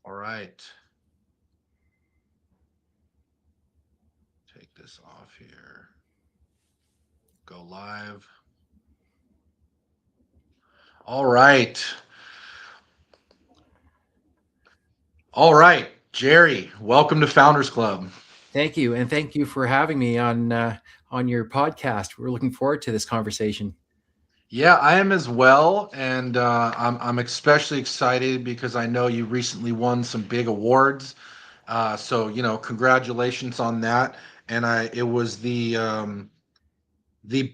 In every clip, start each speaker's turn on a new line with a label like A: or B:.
A: All right. Take this off here. Go live. All right. All right. Jerry, welcome to Founders Club.
B: Thank you, and thank you for having me on your podcast. We're looking forward to this conversation.
A: Yeah, I am as well, and I'm especially excited because I know you recently won some big awards. So congratulations on that. And it was the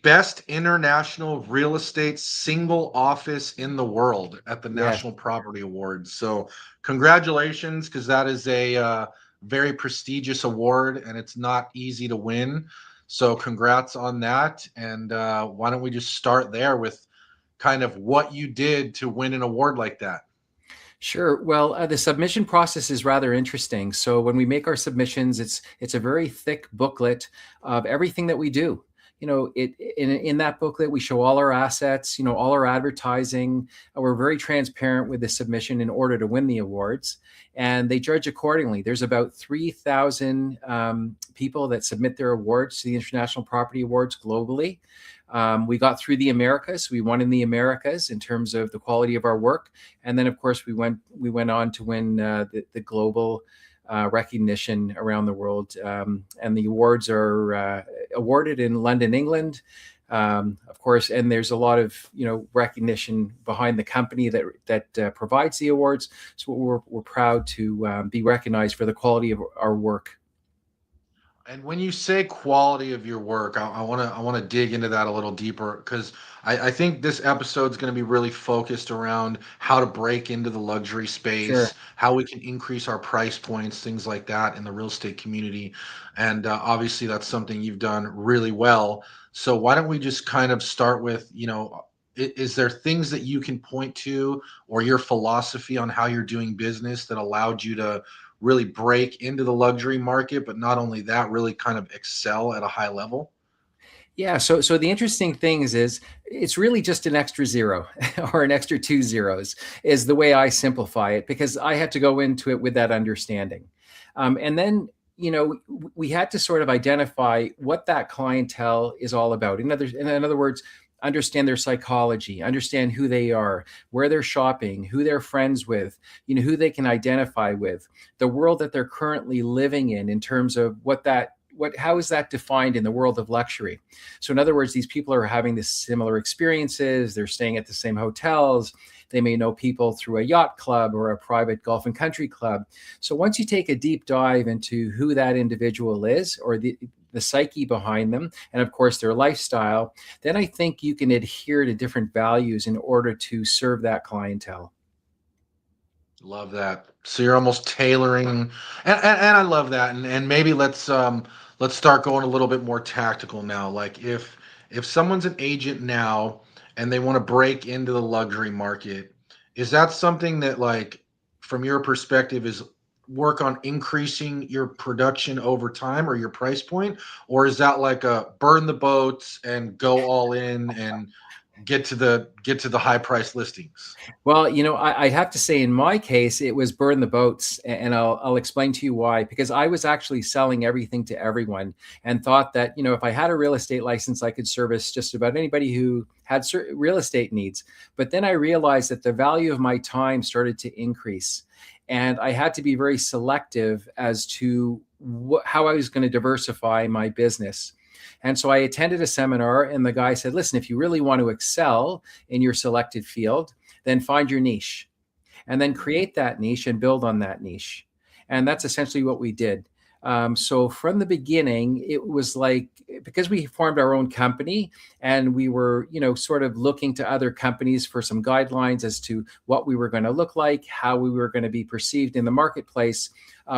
A: best international real estate single office in the world at the
B: Yeah,
A: National Property Awards. So congratulations, because that is a very prestigious award, and it's not easy to win. So congrats on that. And why don't we just start there with kind of what you did to win an award like that?
B: sure. Well, the submission process is rather interesting. So when we make our submissions, it's a very thick booklet of everything that we do. In that booklet we show all our assets, all our advertising. We're very transparent with the submission in order to win the awards, and they judge accordingly. There's about 3,000 people that submit their awards to the International Property Awards globally. We got through the Americas. We won in the Americas in terms of the quality of our work, and then of course we went on to win the global recognition around the world. And the awards are awarded in London, England, of course. And there's a lot of recognition behind the company that provides the awards. So we're proud to be recognized for the quality of our work.
A: And when you say quality of your work, I want to dig into that a little deeper, because I think this episode is going to be really focused around how to break into the luxury
B: Sure.
A: space, how we can increase our price points, things like that in the real estate community. And obviously, that's something you've done really well. So why don't we just kind of start with, is there things that you can point to, or your philosophy on how you're doing business, that allowed you to really break into the luxury market, but not only that, really kind of excel at a high level?
B: Yeah, so the interesting thing is it's really just an extra zero or an extra two zeros is the way I simplify it, because I had to go into it with that understanding. And then, we had to sort of identify what that clientele is all about. In other words, understand their psychology, understand who they are, where they're shopping, who they're friends with, who they can identify with, the world that they're currently living in terms of how is that defined in the world of luxury. So in other words, these people are having this similar experiences, they're staying at the same hotels, they may know people through a yacht club or a private golf and country club. So once you take a deep dive into who that individual is, or the psyche behind them, and of course their lifestyle, then I think you can adhere to different values in order to serve that clientele.
A: Love that. So you're almost tailoring, and I love that. And maybe let's start going a little bit more tactical now. Like if someone's an agent now and they want to break into the luxury market, is that something that, like, from your perspective, is work on increasing your production over time or your price point, or is that like a burn the boats and go all in and get to the high price listings?
B: Well, I have to say, in my case, it was burn the boats, and I'll explain to you why. Because I was actually selling everything to everyone, and thought that if I had a real estate license, I could service just about anybody who had real estate needs. But then I realized that the value of my time started to increase, and I had to be very selective as to how I was going to diversify my business. And so I attended a seminar, and the guy said, listen, if you really want to excel in your selected field, then find your niche and then create that niche and build on that niche. And that's essentially what we did. So from the beginning, it was like, because we formed our own company and we were, sort of looking to other companies for some guidelines as to what we were going to look like, how we were going to be perceived in the marketplace.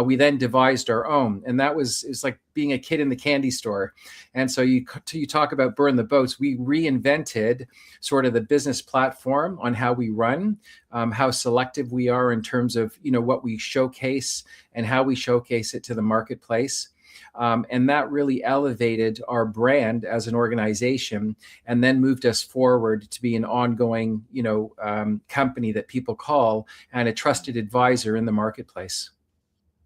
B: We then devised our own, and it's like being a kid in the candy store. And so you talk about burn the boats. We reinvented sort of the business platform on how we run, how selective we are in terms of what we showcase and how we showcase it to the marketplace. And that really elevated our brand as an organization, and then moved us forward to be an ongoing, company that people call and a trusted advisor in the marketplace.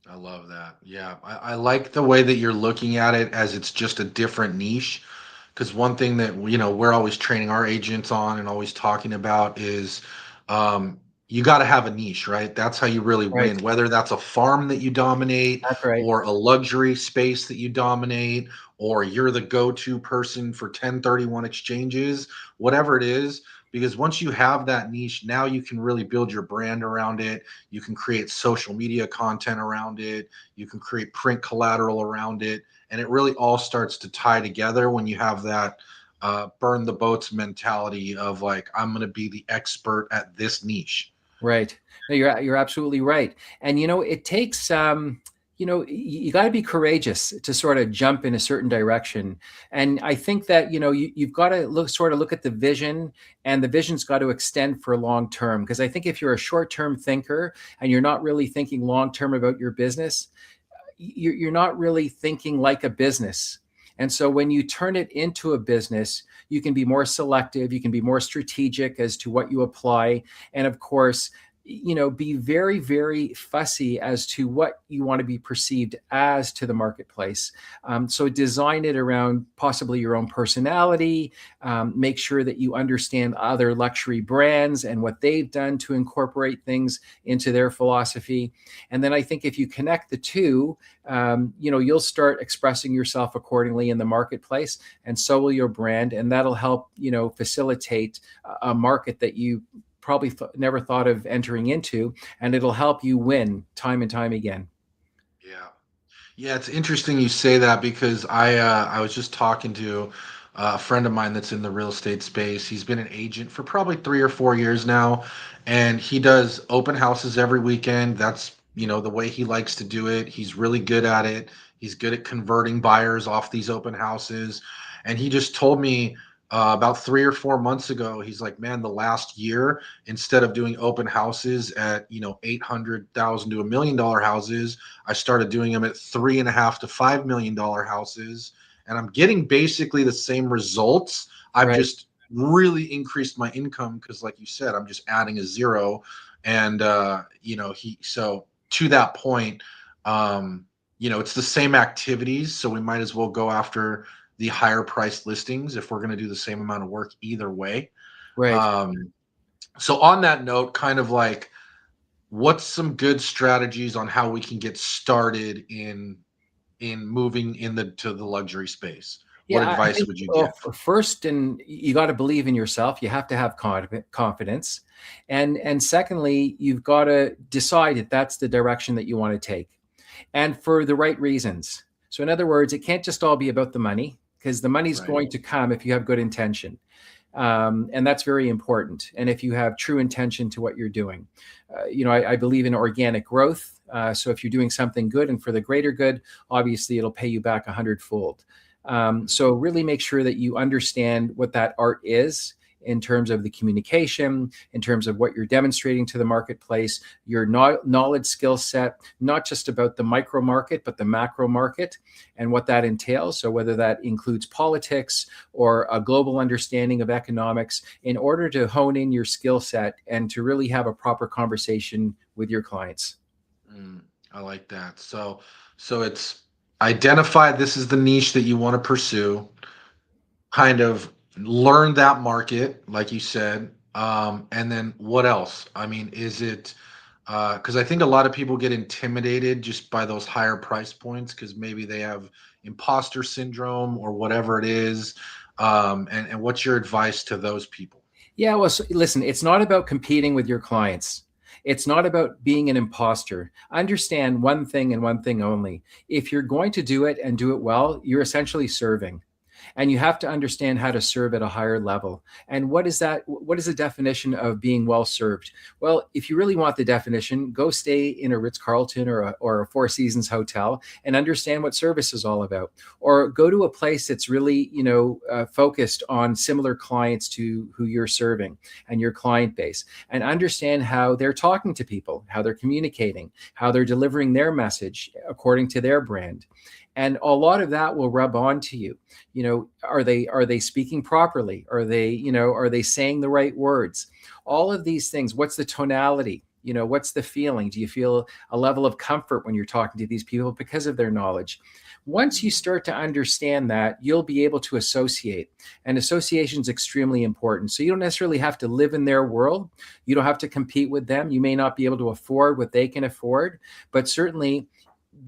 A: I love that. Yeah, I like the way that you're looking at it as it's just a different niche. Because one thing that we're always training our agents on and always talking about is you got to have a niche, right? That's how you really
B: Right.
A: win. Whether that's a farm that you dominate,
B: That's right.
A: or a luxury space that you dominate, or you're the go-to person for 1031 exchanges, whatever it is. Because once you have that niche, now you can really build your brand around it. You can create social media content around it. You can create print collateral around it, and it really all starts to tie together when you have that burn the boats mentality of like, I'm going to be the expert at this niche.
B: Right. No, you're absolutely right. And it takes you got to be courageous to sort of jump in a certain direction. And I think that you've got to look at the vision, and the vision's got to extend for long term. Because I think if you're a short term thinker and you're not really thinking long term about your business, you're not really thinking like a business. And so when you turn it into a business, you can be more selective, you can be more strategic as to what you apply. And of course, be very, very fussy as to what you want to be perceived as to the marketplace. So design it around possibly your own personality. Make sure that you understand other luxury brands and what they've done to incorporate things into their philosophy. And then I think if you connect the two, you'll start expressing yourself accordingly in the marketplace, and so will your brand, and that'll help facilitate a market that you probably never thought of entering into, and it'll help you win time and time again.
A: Yeah. Yeah, it's interesting you say that because I was just talking to a friend of mine that's in the real estate space. He's been an agent for probably 3 or 4 years now, and he does open houses every weekend. That's the way he likes to do it. He's really good at it. He's good at converting buyers off these open houses, and he just told me about 3 or 4 months ago. He's like, man, the last year, instead of doing open houses at 800,000 to $1 million houses, I started doing them at $3.5 to $5 million houses, and I'm getting basically the same results. I've
B: Right.
A: just really increased my income because, like you said, I'm just adding a zero, and he so to that point, it's the same activities, so we might as well go after the higher priced listings if we're going to do the same amount of work either way.
B: Right.
A: Um, so on that note, kind of like, what's some good strategies on how we can get started in moving to the luxury space? What
B: Yeah, I
A: advice
B: think,
A: would you
B: well,
A: give?
B: first, and you got to believe in yourself. You have to have confidence, and secondly, you've got to decide if that's the direction that you want to take, and for the right reasons. So, in other words, it can't just all be about the money, because the money's
A: Right.
B: going to come if you have good intention. And that's very important. And if you have true intention to what you're doing, I believe in organic growth. So if you're doing something good and for the greater good, obviously it'll pay you back 100-fold. So really make sure that you understand what that art is in terms of the communication, in terms of what you're demonstrating to the marketplace, your knowledge skill set, not just about the micro market, but the macro market and what that entails. So whether that includes politics or a global understanding of economics, in order to hone in your skill set and to really have a proper conversation with your clients.
A: I like that. So it's identify this is the niche that you want to pursue, kind of learn that market, like you said, and then what else? I mean, is it because I think a lot of people get intimidated just by those higher price points because maybe they have imposter syndrome or whatever it is. And what's your advice to those people?
B: Yeah, well, so, listen, it's not about competing with your clients. It's not about being an imposter. Understand one thing and one thing only. If you're going to do it and do it well, you're essentially serving. And you have to understand how to serve at a higher level. And what is that? What is the definition of being well served? Well, if you really want the definition, go stay in a Ritz-Carlton or a Four Seasons hotel and understand what service is all about. Or go to a place that's really, focused on similar clients to who you're serving and your client base, and understand how they're talking to people, how they're communicating, how they're delivering their message according to their brand. and a lot of that will rub onto you. Are they speaking properly? Are they saying the right words? All of these things. What's the tonality? What's the feeling? Do you feel a level of comfort when you're talking to these people because of their knowledge? Once you
A: Mm.
B: start to understand that, you'll be able to associate. And association is extremely important. So you don't necessarily have to live in their world. You don't have to compete with them. You may not be able to afford what they can afford, but certainly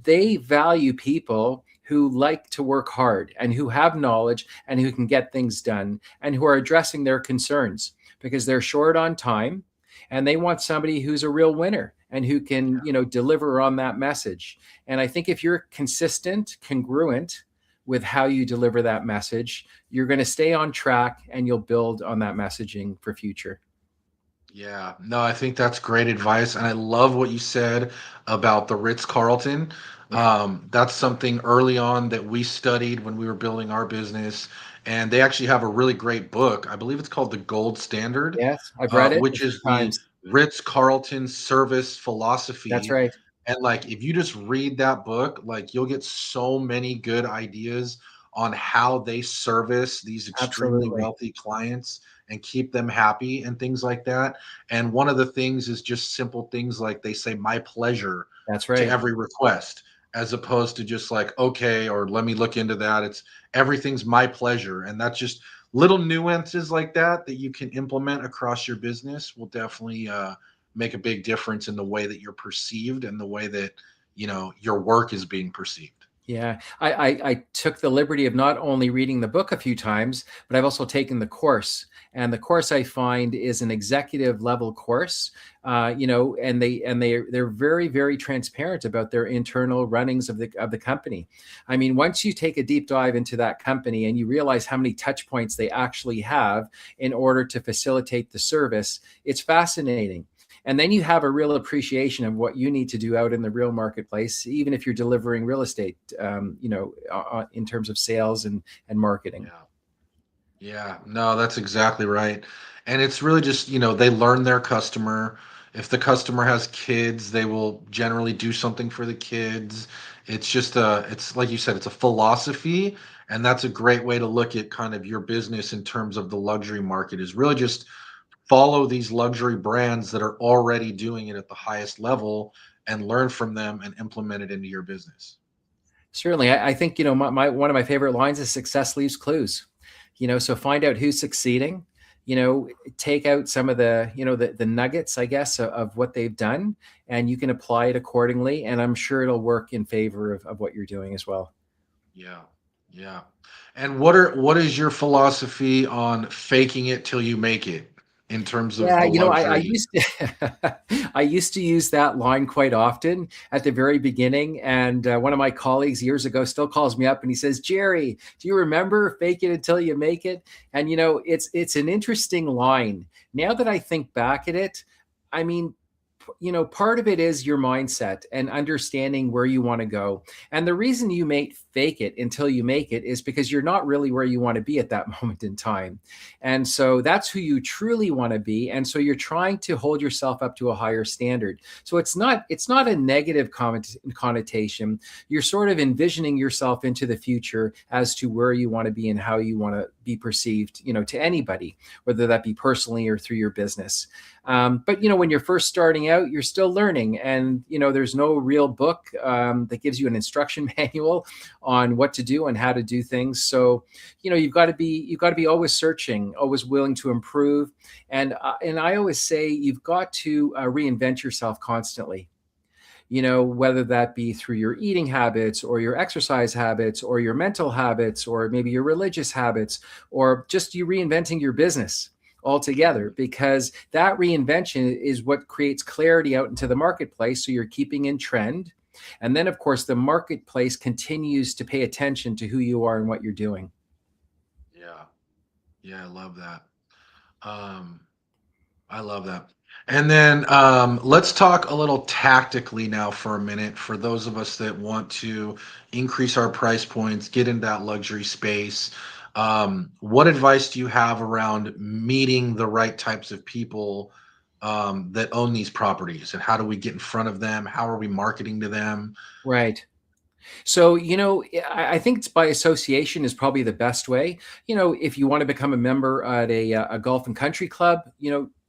B: they value people who like to work hard and who have knowledge and who can get things done and who are addressing their concerns because they're short on time, and they want somebody who's a real winner and who can deliver on that message. And I think if you're consistent, congruent with how you deliver that message, you're going to stay on track and you'll build on that messaging for future.
A: Yeah, no, I think that's great advice. And I love what you said about the Ritz Carlton.
B: Yeah.
A: That's something early on that we studied when we were building our business. And they actually have a really great book. I believe it's called The Gold Standard,
B: Yes, I've read it a
A: which
B: few
A: is the
B: times.
A: Ritz Carlton service
B: That's
A: philosophy.
B: right.
A: And like, if you just read that book, like, you'll get so many good ideas on how they service these extremely
B: Absolutely.
A: wealthy clients and keep them happy and things like that. And one of the things is just simple things like they say, my pleasure
B: That's
A: to
B: right.
A: every request, as opposed to just like, okay, or let me look into that. It's everything's my pleasure. And that's just little nuances like that that you can implement across your business will definitely make a big difference in the way that you're perceived and the way that, your work is being perceived.
B: Yeah, I took the liberty of not only reading the book a few times, but I've also taken the course. And the course I find is an executive level course, and they're very very transparent about their internal runnings of the company. I mean, once you take a deep dive into that company and you realize how many touch points they actually have in order to facilitate the service, it's fascinating. And then you have a real appreciation of what you need to do out in the real marketplace, even if you're delivering real estate, in terms of sales and marketing.
A: Yeah. Yeah, no, that's exactly right. And it's really just, they learn their customer. If the customer has kids, they will generally do something for the kids. It's like you said, it's a philosophy. And that's a great way to look at kind of your business in terms of the luxury market is really just follow these luxury brands that are already doing it at the highest level and learn from them and implement it into your business.
B: Certainly, I think my one of my favorite lines is "Success leaves clues." So find out who's succeeding. Take out some of the nuggets, I guess, of what they've done, and you can apply it accordingly. And I'm sure it'll work in favor of what you're doing as well.
A: Yeah. Yeah. And what is your philosophy on faking it till you make it in terms of
B: Yeah,
A: the
B: I
A: luxury?
B: used to I used to use that line quite often at the very beginning, and one of my colleagues years ago still calls me up and he says, "Jerry, do you remember fake it until you make it?" And it's an interesting line. Now that I think back at it, I mean, part of it is your mindset and understanding where you want to go. And the reason you may fake it until you make it is because you're not really where you want to be at that moment in time. And so that's who you truly want to be. And so you're trying to hold yourself up to a higher standard. So it's not a negative connotation. You're sort of envisioning yourself into the future as to where you want to be and how you want to be perceived, to anybody, whether that be personally or through your business. But when you're first starting out, you're still learning, and there's no real book that gives you an instruction manual on what to do and how to do things. So you've got to be always searching, always willing to improve, and I always say you've got to reinvent yourself constantly. Whether that be through your eating habits or your exercise habits or your mental habits or maybe your religious habits or just you reinventing your business altogether,
A: Mhm.
B: because that reinvention is what creates clarity out into the marketplace. So you're keeping in trend. And then, of course, the marketplace continues to pay attention to who you are and what you're doing.
A: Yeah. Yeah, I love that. Um, I love that. And then let's talk a little tactically now for a minute for those of us that want to increase our price points, get into that luxury space. What advice do you have around meeting the right types of people that own these properties? And how do we get in front of them? How are we marketing to them?
B: Right. So, I think it's by association is probably the best way. If you want to become a member at a golf and country club,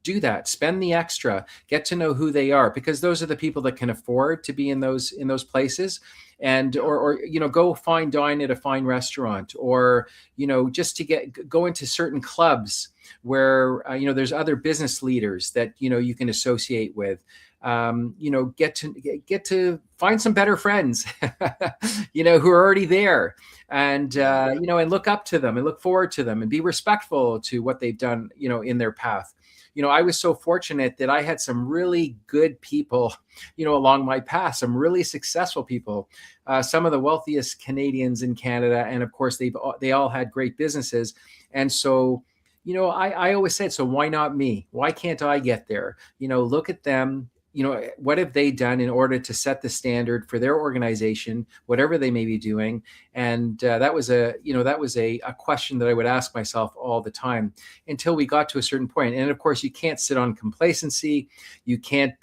B: do that. Spend the extra. Get to know who they are, because those are the people that can afford to be in those places. And
A: Yeah.
B: or go fine dine at a fine restaurant, or just to go into certain clubs where there's other business leaders that you can associate with. Get to find some better friends, who are already there, and
A: Yeah.
B: and look up to them and look forward to them and be respectful to what they've done, in their path. I was so fortunate that I had some really good people, along my path, some really successful people, some of the wealthiest Canadians in Canada, and of course they all had great businesses, and so. I always said, so why not me? Why can't I get there? Look at them. What have they done in order to set the standard for their organization, whatever they may be doing? And that was a question that I would ask myself all the time until we got to a certain point. And of course, you can't sit on complacency. You can't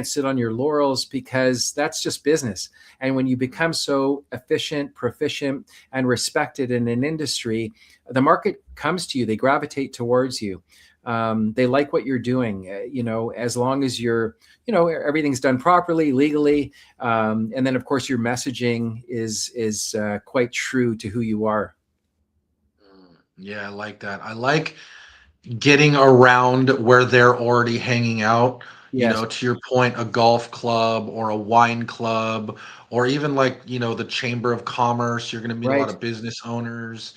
B: sit on your laurels, because that's just business. And when you become so efficient, proficient, and respected in an industry, the market comes to you. They gravitate towards you. They like what you're doing, as long as everything's done properly, legally, and then of course your messaging is quite true to who you are.
A: Yeah, I like that. I like getting around where they're already hanging out.
B: Yes,
A: To your point, a golf club or a wine club, or even like, the Chamber of Commerce. You're going to meet a lot
B: right.
A: of business owners.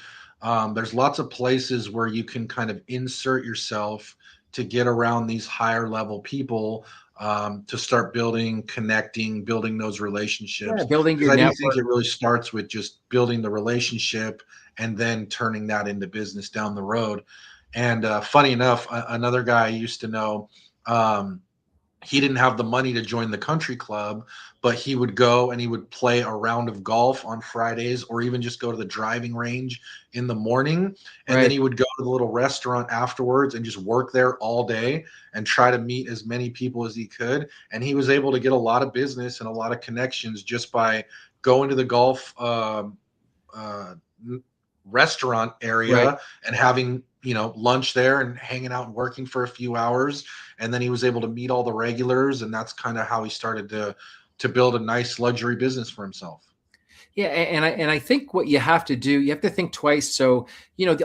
A: There's lots of places where you can kind of insert yourself to get around these higher level people, to start building, connecting, building those
B: Yeah,
A: relationships.
B: building
A: Because
B: your
A: I do think
B: network.
A: it really starts with just building the relationship and then turning that into business down the road. And funny enough, another guy I used to know, um, he didn't have the money to join the country club, but he would go and he would play a round of golf on Fridays, or even just go to the driving range in the morning. And then
B: Right.
A: he would go to the little restaurant afterwards and just work there all day and try to meet as many people as he could. And he was able to get a lot of business and a lot of connections just by going to the golf uh, restaurant
B: Right.
A: area and having lunch there and hanging out and working for a few hours, and then he was able to meet all the regulars, and that's kind of how he started to build a nice luxury business for himself.
B: Yeah, and I think what you have to do, you have to think twice. So,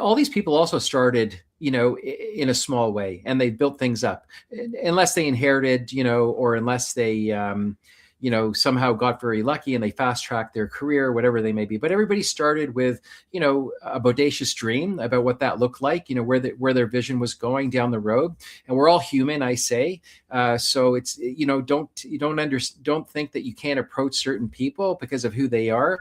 B: all these people also started, in a small way, and they built things up, unless they inherited, or unless they, somehow got very lucky and they fast tracked their career, whatever they may be. But everybody started with, a bodacious dream about what that looked like, where their vision was going down the road. And we're all human, I say. So it's, don't think that you can't approach certain people because of who they are.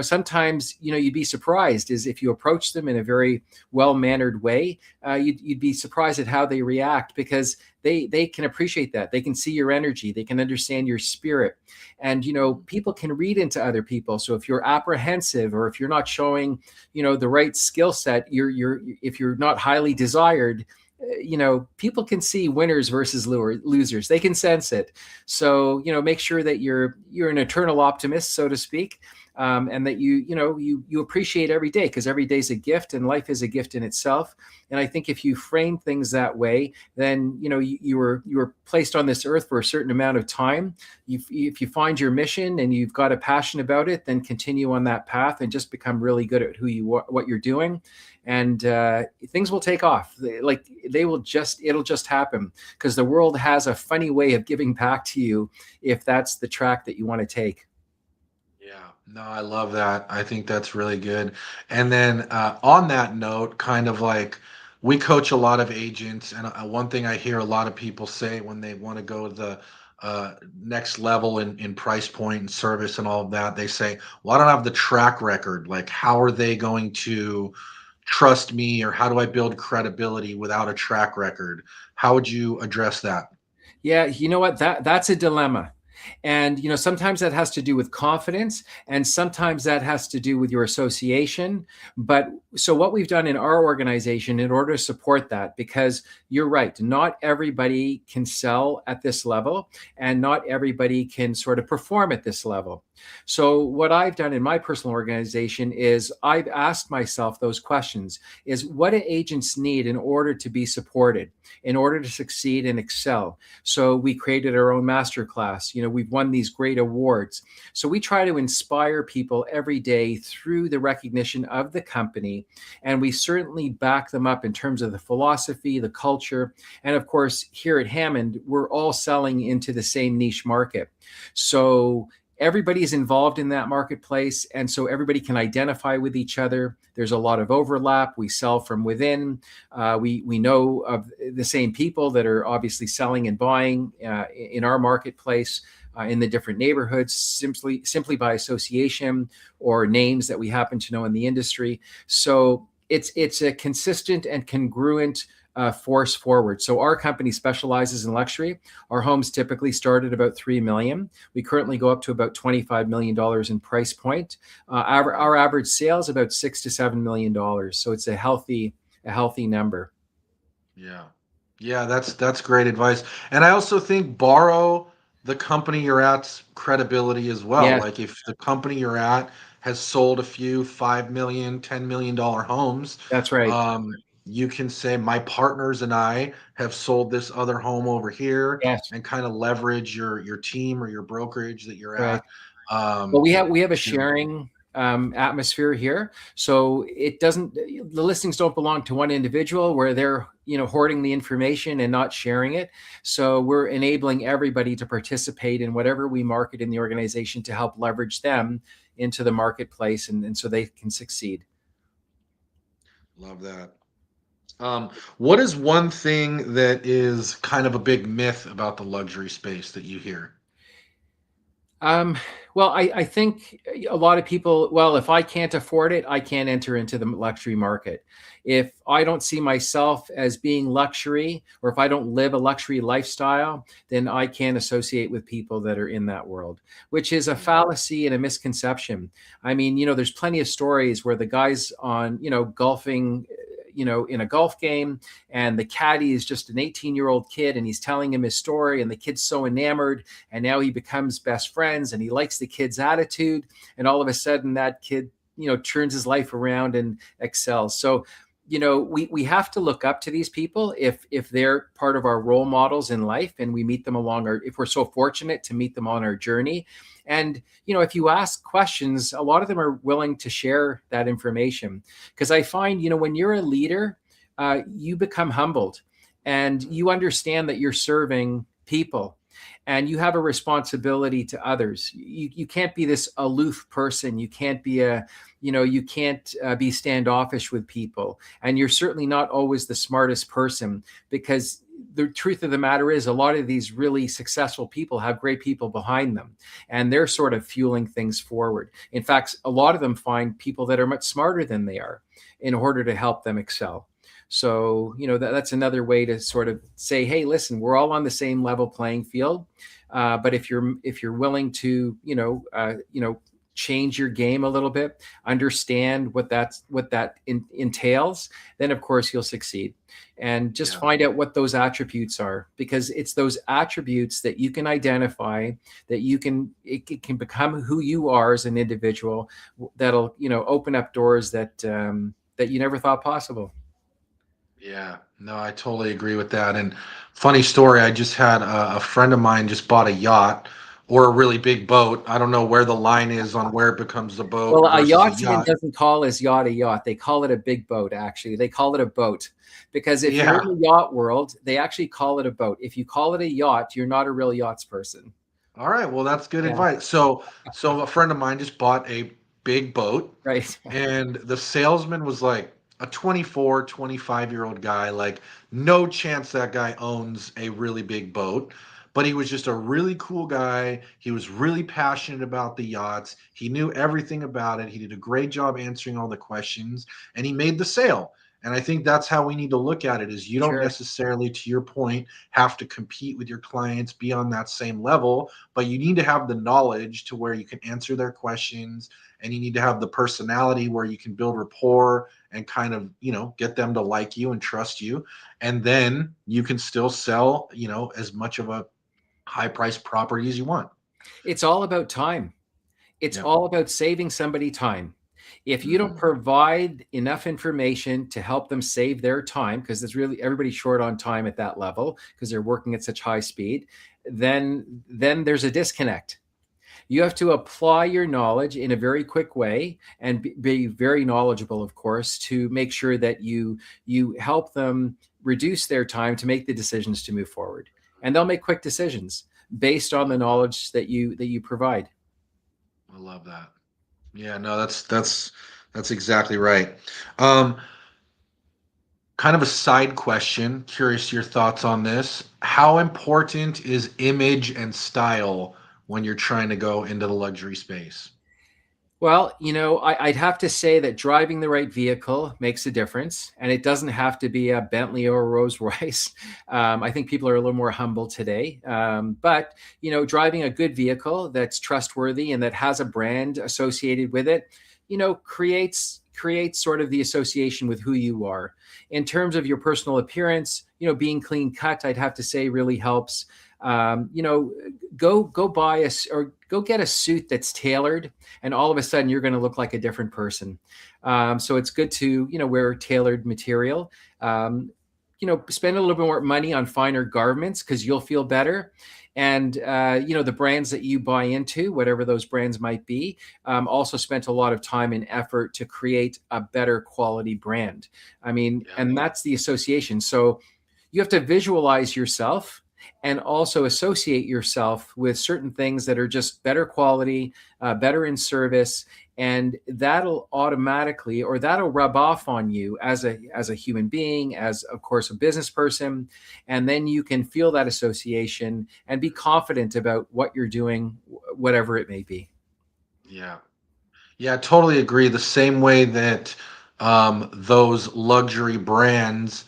B: Sometimes, you'd be surprised is if you approach them in a very well mannered way, you'd be surprised at how they react, because they can appreciate that. They can see your energy. They can understand your spirit. And, people can read into other people. So if you're apprehensive, or if you're not showing, the right skill set, if you're not highly desired, people can see winners versus losers. They can sense it. So, make sure that you're an eternal optimist, so to speak, and that you appreciate every day, because every day is a gift and life is a gift in itself. And I think if you frame things that way, then you were placed on this earth for a certain amount of time. If you find your mission and you've got a passion about it, then continue on that path and just become really good at what you're doing, and things will take off. It'll just happen, because the world has a funny way of giving back to you if that's the track that you want to take.
A: Yeah, no, I love that. I think that's really good. And then on that note, kind of like, we coach a lot of agents, and one thing I hear a lot of people say when they want to go to the next level in price point and service and all of that, they say, "Well, I don't have the track record. Like, how are they going to trust me, or how do I build credibility without a track record?" How would you address that?
B: Yeah, you know what? That's a dilemma. And sometimes that has to do with confidence, and sometimes that has to do with your association. But so what we've done in our organization in order to support that, because you're right, not everybody can sell at this level, and not everybody can sort of perform at this level. So what I've done in my personal organization is I've asked myself those questions: is what do agents need in order to be supported, in order to succeed and excel? So we created our own master class. We've won these great awards. So we try to inspire people every day through the recognition of the company, and we certainly back them up in terms of the philosophy, the culture, and of course here at Hammond, we're all selling into the same niche market. So everybody's involved in that marketplace, and so everybody can identify with each other. There's a lot of overlap. We sell from within. We know of the same people that are obviously selling and buying in our marketplace, in the different neighborhoods, simply by association or names that we happen to know in the industry. So it's a consistent and congruent force forward. So our company specializes in luxury. Our homes typically start at about 3 million. We currently go up to about $25 million in price point. Our average sale is about $6 to $7 million. So it's a healthy number.
A: Yeah. Yeah, that's great advice. And I also think borrow the company you're at's credibility as well.
B: Yes,
A: Like if the company you're at has sold a few 5 million, $10 million homes,
B: that's right.
A: um, you can say my partners and I have sold this other home over here
B: Yes,
A: and kind of leverage your team or your brokerage that you're
B: right.
A: at.
B: Well,
A: Um,
B: we have a
A: to
B: sharing atmosphere here, so it doesn't. The listings don't belong to one individual where they're hoarding the information and not sharing it. So we're enabling everybody to participate in whatever we market in the organization to help leverage them into the marketplace, and so they can succeed.
A: Love that. What is one thing that is kind of a big myth about the luxury space that you hear?
B: Um, well, I think a lot of people, well, if I can't afford it, I can't enter into the luxury market. If I don't see myself as being luxury, or if I don't live a luxury lifestyle, then I can't associate with people that are in that world, which is a
A: Yeah.
B: fallacy and a misconception. I mean, there's plenty of stories where the guys on, golfing, in a golf game, and the caddy is just an 18-year-old kid, and he's telling him his story, and the kid's so enamored, and now he becomes best friends, and he likes the kid's attitude, and all of a sudden that kid turns his life around and excels. So we have to look up to these people if they're part of our role models in life, and we meet them along our, if we're so fortunate to meet them on our journey. And if you ask questions, a lot of them are willing to share that information, because I find when you're a leader, you become humbled, and you understand that you're serving people, and you have a responsibility to others. You can't be this aloof person. You can't be you can't be standoffish with people, and you're certainly not always the smartest person, because the truth of the matter is a lot of these really successful people have great people behind them, and they're sort of fueling things forward. In fact, a lot of them find people that are much smarter than they are in order to help them excel. So that's another way to sort of say, hey, listen, we're all on the same level playing field. But if you're willing to change your game a little bit, understand what that entails, then of course you'll succeed. And just
A: Yeah.
B: find out what those attributes are, because it's those attributes that you can identify, that it can become who you are as an individual, that'll open up doors that you never thought possible.
A: Yeah, no, I totally agree with that. And funny story, I just had a friend of mine just bought a yacht or a really big boat. I don't know where the line is on where it becomes a boat
B: Well, a
A: versus a
B: yachtsman
A: yacht.
B: doesn't call his yacht a yacht. They call it a big boat, actually. They call it a boat. Because if you're
A: Yeah.
B: in the yacht world, they actually call it a boat. If you call it a yacht, you're not a real yachts person.
A: All right. Well, that's good
B: Yeah,
A: advice. So a friend of mine just bought a big boat,
B: right.
A: and the salesman was like a 24, 25-year-old guy. Like, no chance that guy owns a really big boat. But he was just a really cool guy. He was really passionate about the yachts. He knew everything about it. He did a great job answering all the questions, and he made the sale. And I think that's how we need to look at it is you don't
B: Sure.
A: necessarily, to your point, have to compete with your clients, be on that same level, but you need to have the knowledge to where you can answer their questions, and you need to have the personality where you can build rapport and kind of get them to like you and trust you, and then you can still sell as much of a high price property as you want.
B: It's all about time. It's
A: Yep.
B: all about saving somebody time. If you don't
A: Hmm.
B: provide enough information to help them save their time, because there's really everybody's short on time at that level because they're working at such high speed, then there's a disconnect. You have to apply your knowledge in a very quick way and be very knowledgeable, of course, to make sure that you help them reduce their time to make the decisions to move forward. And they'll make quick decisions based
A: I
B: on the
A: love that.
B: knowledge that you provide.
A: I love that. Yeah, no, that's exactly right. Um, Kind of a side question. Curious your thoughts on this. How important is image and style when you're trying to go into the luxury space?
B: Well, I'd have to say that driving the right vehicle makes a difference, and it doesn't have to be a Bentley or a Rolls Royce. I think people are a little more humble today, but driving a good vehicle that's trustworthy and that has a brand associated with it, creates sort of the association with who you are. In terms of your personal appearance, being clean cut, I'd have to say really helps. Um, you know, go buy or go get a suit that's tailored, and all of a sudden you're going to look like a different person. So it's good to wear tailored material. Spend a little bit more money on finer garments because you'll feel better. And the brands that you buy into, whatever those brands might be, also spent a lot of time and effort to create a better quality brand. I mean,
A: Yeah.
B: and that's the association. So you have to visualize yourself and also associate yourself with certain things that are just better quality, better in service, and that'll automatically, or that'll rub off on you as a human being, as of course a business person, and then you can feel that association and be confident about what you're doing, whatever it may be.
A: Yeah. Yeah, I totally agree. The same way that those luxury brands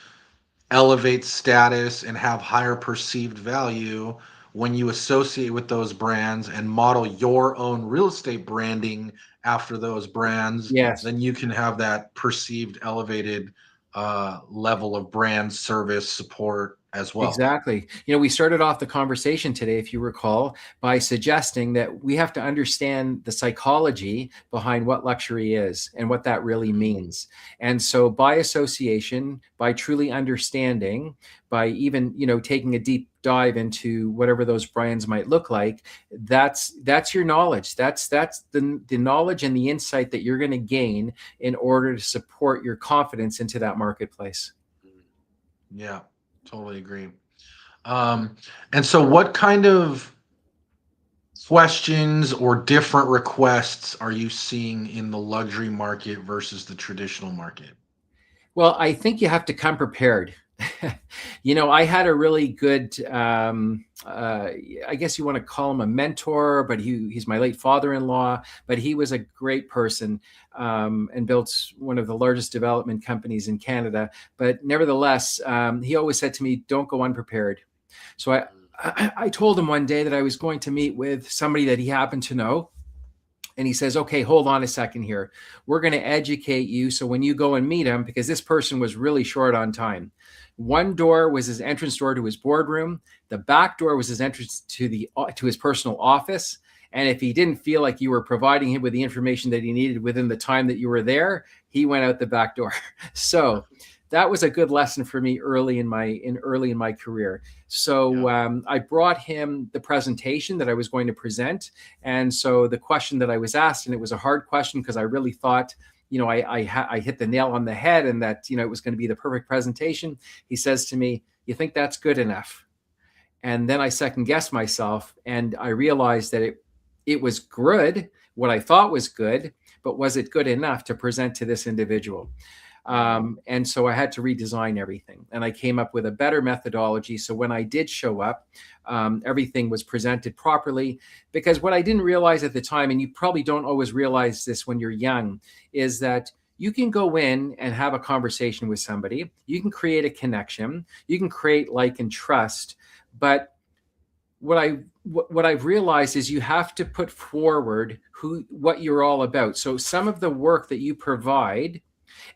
A: elevate status and have higher perceived value when you associate with those brands and model your own real estate branding after those brands,
B: Yes.
A: then you can have that perceived elevated level of brand service support as well.
B: Exactly. We started off the conversation today, if you recall, by suggesting that we have to understand the psychology behind what luxury is and what that really
A: Mhm.
B: means. And so, by association, by truly understanding, by even taking a deep dive into whatever those brands might look like, that's your knowledge. That's the knowledge and the insight that you're going to gain in order to support your confidence into that marketplace.
A: Yeah, totally agree. Um, and so, what kind of questions or different requests are you seeing in the luxury market versus the traditional market?
B: Well, I think you have to come prepared. I had a really good, I guess you want to call him a mentor, but he's my late father-in-law, but he was a great person, and built one of the largest development companies in Canada. But nevertheless, he always said to me, don't go unprepared. So I told him one day that I was going to meet with somebody that he happened to know, and he says, okay, hold on a second here. We're going to educate you. So when you go and meet him, because this person was really short on time, one door was his entrance door to his boardroom. The back door was his entrance to his personal office. And if he didn't feel like you were providing him with the information that he needed within the time that you were there, he went out the back door. So that was a good lesson for me early in my career. So
A: Yeah.
B: I brought him the presentation that I was going to present, and so the question that I was asked, and it was a hard question because I really thought, I hit the nail on the head, and that it was going to be the perfect presentation. He says to me, "You think that's good enough?" And then I second guessed myself, and I realized that it was good, what I thought was good, but was it good enough to present to this individual?
A: Mm.
B: And so I had to redesign everything, and I came up with a better methodology. So when I did show up, everything was presented properly. Because what I didn't realize at the time, and you probably don't always realize this when you're young, is that you can go in and have a conversation with somebody. You can create a connection. You can create like and trust. But what I've realized is you have to put forward what you're all about. So some of the work that you provide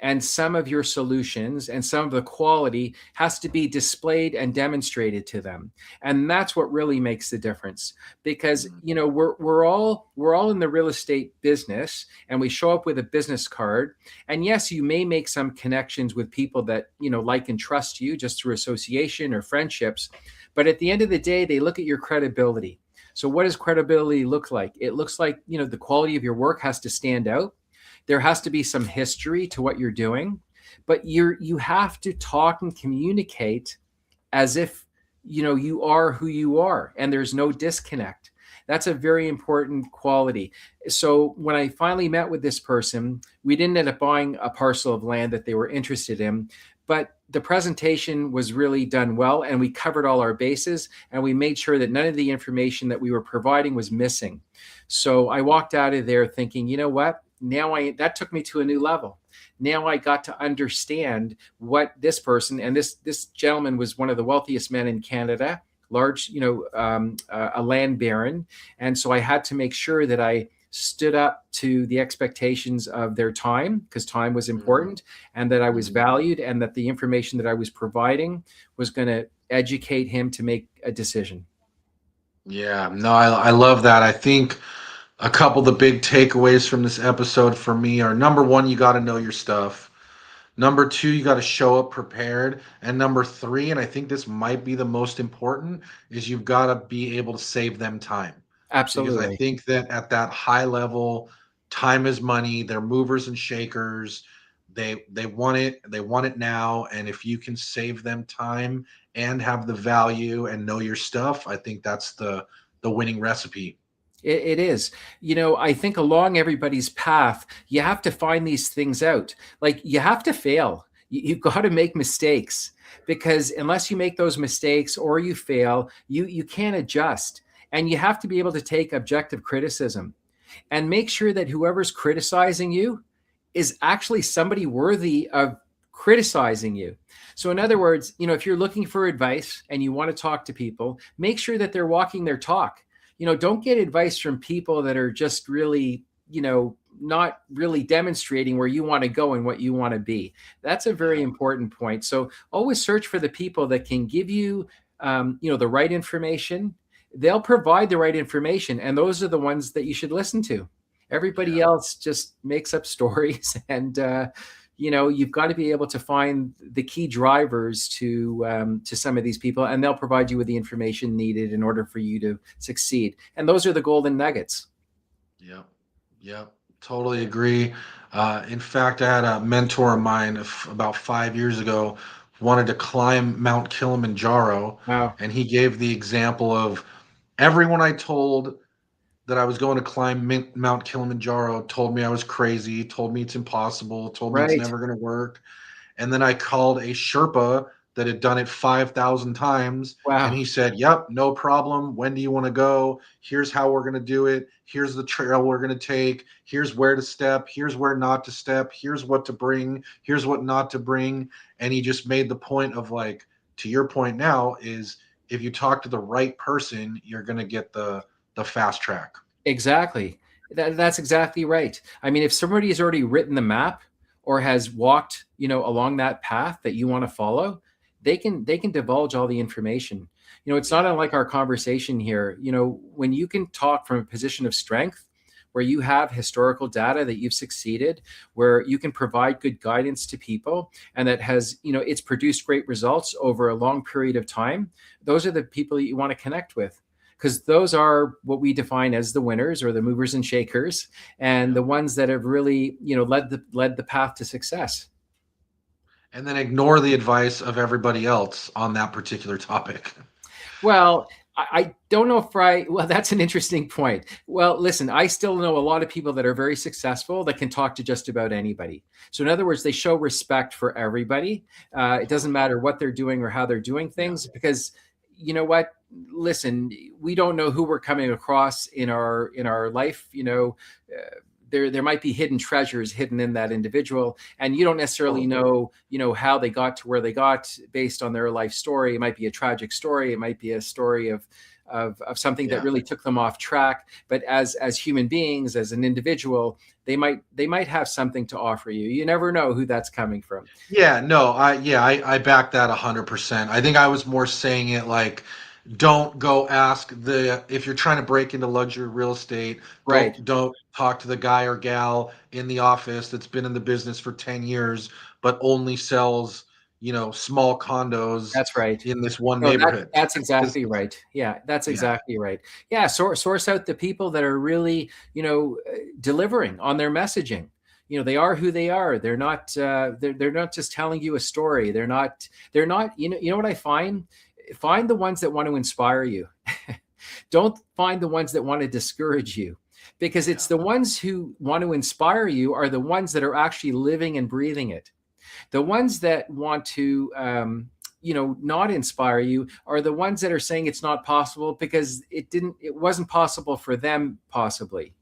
B: and some of your solutions and some of the quality has to be displayed and demonstrated to them. And that's what really makes the difference, because
A: Mhm.
B: we're all in the real estate business, and we show up with a business card. And yes, you may make some connections with people that like and trust you just through association or friendships, but at the end of the day, they look at your credibility. So what does credibility look like? It looks like, the quality of your work has to stand out. There has to be some history to what you're doing, but you have to talk and communicate as if you are who you are, and there's no disconnect. That's a very important quality. So when I finally met with this person, we didn't end up buying a parcel of land that they were interested in, but the presentation was really done well, and we covered all our bases, and we made sure that none of the information that we were providing was missing. So I walked out of there thinking, you know what, that took me to a new level. Now I got to understand what this person, and this gentleman was one of the wealthiest men in Canada, large, a land baron. And so I had to make sure that I stood up to the expectations of their time, because time was
A: Mhm.
B: important, and that I was
A: Mhm.
B: valued, and that the information that I was providing was going to educate him to make a decision.
A: Yeah, no, I love that. I think a couple of the big takeaways from this episode for me are: number one, you got to know your stuff. Number two, you got to show up prepared. And number three, and I think this might be the most important, is you've got to be able to save them time. Because I
B: Absolutely.
A: think that at that high level, time is money. They're movers and shakers. They want it. They want it now. And if you can save them time and have the value and know your stuff, I think that's the winning recipe.
B: It is. I think along everybody's path, you have to find these things out. Like, you have to fail. You've got to make mistakes, because unless you make those mistakes or you fail, you can't adjust. And you have to be able to take objective criticism and make sure that whoever's criticizing you is actually somebody worthy of criticizing you. So, in other words, if you're looking for advice and you want to talk to people, make sure that they're walking their talk. Don't get advice from people that are just really, not really demonstrating where you want to go and what you want to be. That's a very
A: Yeah.
B: important point. So, always search for the people that can give you, the right information. They'll provide the right information, and those are the ones that you should listen to. Everybody
A: Yeah.
B: else just makes up stories, and you've got to be able to find the key drivers to some of these people, and they'll provide you with the information needed in order for you to succeed. And those are the golden nuggets.
A: Yep. Yep. Totally agree. In fact, I had a mentor of mine about 5 years ago wanted to climb Mount Kilimanjaro,
B: Wow.
A: and he gave the example of everyone I told that I was going to climb Mount Kilimanjaro told me I was crazy, told me it's impossible, told me it's
B: Right.
A: never going to work. And then I called a Sherpa that had done it 5,000 times. And
B: Wow.
A: he said, "Yep, no problem. When do you want to go? Here's how we're going to do it. Here's the trail we're going to take. Here's where to step. Here's where not to step. Here's what to bring. Here's what not to bring." And he just made the point of, like, to your point now, is if you talk to the right person, you're going to get the fast track.
B: Exactly. That's exactly right. I mean, if somebody has already written the map or has walked, along that path that you want to follow, they can divulge all the information. It's not
A: Yeah.
B: unlike our conversation here. When you can talk from a position of strength, where you have historical data that you've succeeded, where you can provide good guidance to people, and that has, it's produced great results over a long period of time. Those are the people that you want to connect with, because those are what we define as the winners, or the movers and shakers, and
A: Yeah.
B: the ones that have really, led the path to success.
A: And then ignore the advice of everybody else on that particular topic.
B: Well, I don't know if well, that's an interesting point. Well, listen, I still know a lot of people that are very successful that can talk to just about anybody. So, in other words, they show respect for everybody. It doesn't
A: Totally.
B: matter what they're doing or how they're doing
A: Yeah.
B: things, because you know what? Listen, we don't know who we're coming across in our life. There might be hidden treasures hidden in that individual, and you don't necessarily
A: Totally.
B: know how they got to where they got based on their life story. It might be a tragic story, it might be a story of of something that
A: Yeah.
B: really took them off track. But as human beings, as an individual, they might have something to offer you. You never know who that's coming from.
A: Yeah, no, I back that 100%. I think I was more saying it like, don't go ask the if you're trying to break into luxury real estate,
B: Right.
A: don't talk to the guy or gal in the office that's been in the business for 10 years but only sells, small condos
B: That's right.
A: in this one
B: No,
A: neighborhood.
B: that's
A: 'Cause-
B: exactly right. Yeah, that's
A: yeah,
B: exactly right. Yeah, source out the people that are really, delivering on their messaging. They are who they are. They're not just telling you a story. They're not. You know what I find? Find the ones that want to inspire you. Don't find the ones that want to discourage you, because it's
A: yeah,
B: the ones who want to inspire you are the ones that are actually living and breathing it. The ones that want to not inspire you are the ones that are saying it's not possible because it wasn't possible for them, possibly.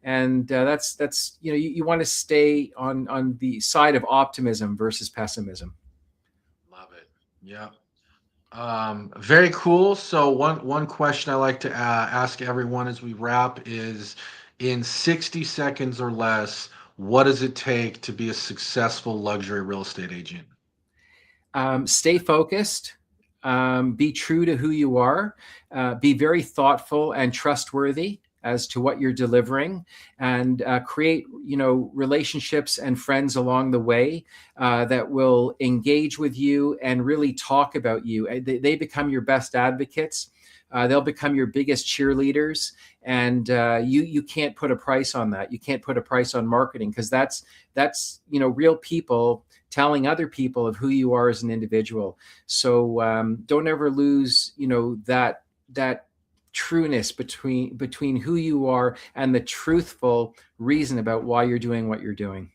B: And that's you want to stay on the side of optimism versus pessimism.
A: love it. Yeah. Very cool. So one question I like to ask everyone as we wrap is, in 60 seconds or less, what does it take to be a successful luxury real estate agent?
B: Stay focused. Be true to who you are. Be very thoughtful and trustworthy as to what you're delivering, and create relationships and friends along the way that will engage with you and really talk about you. They become your best advocates. They'll become your biggest cheerleaders, and you can't put a price on that. You can't put a price on marketing, because that's real people telling other people of who you are as an individual. So don't ever lose that trueness between who you are and the truthful reason about why you're doing what you're doing.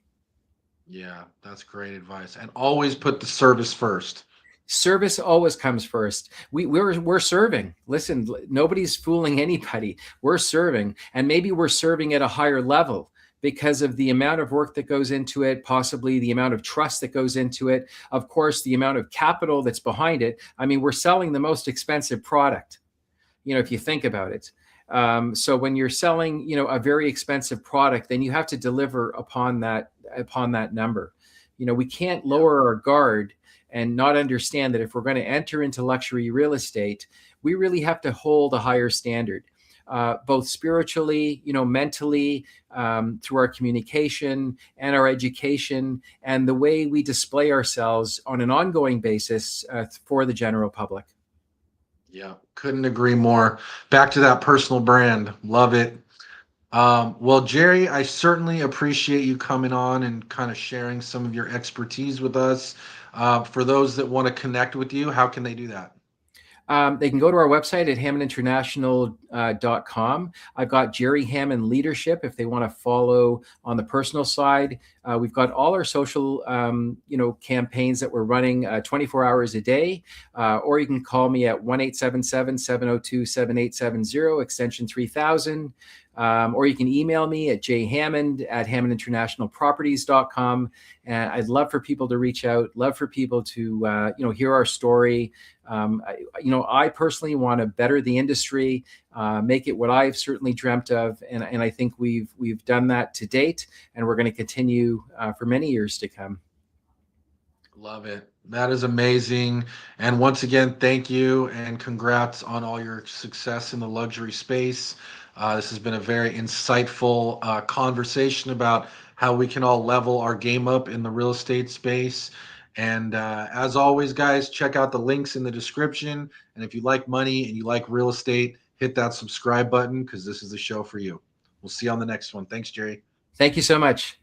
A: Yeah, that's great advice. And always put the service first.
B: Service always comes first. We're serving. Listen, nobody's fooling anybody. We're serving, and maybe we're serving at a higher level because of the amount of work that goes into it, possibly the amount of trust that goes into it, of course, the amount of capital that's behind it. I mean, we're selling the most expensive product, if you think about it. So when you're selling, a very expensive product, then you have to deliver upon that number. We can't
A: Yeah.
B: lower our guard and not understand that if we're going to enter into luxury real estate, we really have to hold a higher standard, both spiritually, mentally, through our communication and our education and the way we display ourselves on an ongoing basis for the general public.
A: Yeah, couldn't agree more. Back to that personal brand. Love it. Well, Jerry, I certainly appreciate you coming on and kind of sharing some of your expertise with us. For those that want to connect with you, how can they do that?
B: They can go to our website at hammondinternational.com. I've got Jerry Hammond Leadership if they want to follow on the personal side. We've got all our social, campaigns that we're running 24 hours a day. Or you can call me at 1-877-702-7870, extension 3000. Or you can email me at jhammond@hammondinternationalproperties.com. And I'd love for people to reach out, love for people to, hear our story. I personally want to better the industry, make it what I've certainly dreamt of, and I think we've done that to date, and we're going to continue for many years to come.
A: Love it. That is amazing. And once again, thank you and congrats on all your success in the luxury space. This has been a very insightful conversation about how we can all level our game up in the real estate space. And as always, guys, check out the links in the description. And if you like money and you like real estate, hit that subscribe button because this is the show for you. We'll see you on the next one. Thanks, Jerry.
B: Thank you so much.